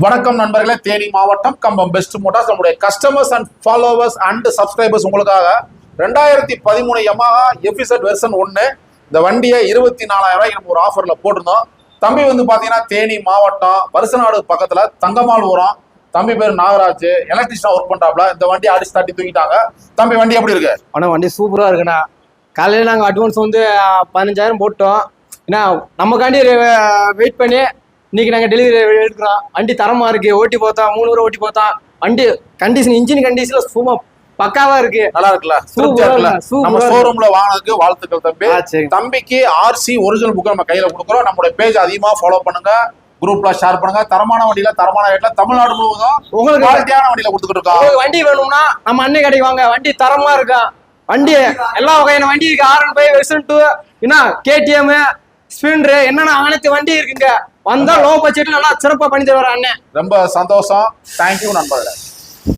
வணக்கம் நண்பர்களே, தேனி மாவட்டம் கம்பம் பெஸ்ட் மோட்டார்ஸ் நம்முடைய customers and followers and subscribers உங்களுக்காக 2013 யமஹா எஃபிசட் வெர்சன் 1 இந்த வண்டியை 24,000 நம்ம ஒரு ஆஃபர்ல போட்டிருந்தோம். தம்பி வந்து பாத்தீங்கன்னா தேனி மாவட்டம் வருசநாடு பக்கத்துல தங்கமால்புரம். தம்பி பேர் நாகராஜ், எலக்ட்ரிஷியன் ஒர்க் பண்றாப்ல. இந்த வண்டி அடிச்சு தட்டி தூக்கிட்டாங்க. தம்பி வண்டி எப்படி இருக்கு? ஆனா வண்டி சூப்பரா இருக்குண்ணா. காலையில நாங்க அட்வான்ஸ் வந்து 15,000 போட்டோம். ஏன்னா நமக்காண்டி வெயிட் பண்ணி இன்னைக்கு நாங்க டெலிவரி எடுக்கிறோம். வண்டி தரமா இருக்கு. ஓட்டி பார்த்தோம், 3 முறை ஓட்டி பார்த்தோம். வண்டி கண்டிஷன், இன்ஜின் கண்டிஷன்ல சும்மா பக்காவா இருக்கு. நல்லா இருக்குல்ல? நம்ம ஷோரூம்ல வாங்கினதுக்கு வாழ்த்துக்கள் தம்பி. தம்பிக்கு ஆர்சி ஒரிஜினல் புக் நம்ம கையில கொடுக்குறோம். நம்மளுடைய பேஜ் அதிகமா ஃபாலோ பண்ணுங்க, குரூப்ல ஷேர் பண்ணுங்க. தரமான வண்டியில தரமான ரேட்ல தமிழ்நாடு முழுவதும் உங்களுக்கு குவாலிட்டியான வண்டியில கொடுத்துட்டு இருக்கோம். வண்டி வேணும்னா நம்ம அன்னை கடைக்கு வாங்க. வண்டி தரமா இருக்கா. வண்டி எல்லா வகையான வண்டி இருக்கு. R15 வெர்சன் 2 என்ன KTM ஸ்பிளெண்டர் என்னன்னா அனைத்து வண்டி இருக்குங்க. வந்தா லோ பட்ஜெட்ல நல்லா சிறப்பா பண்ணி தருவாரு அண்ணன். ரொம்ப சந்தோஷம். தேங்க்யூ நண்பர்களே.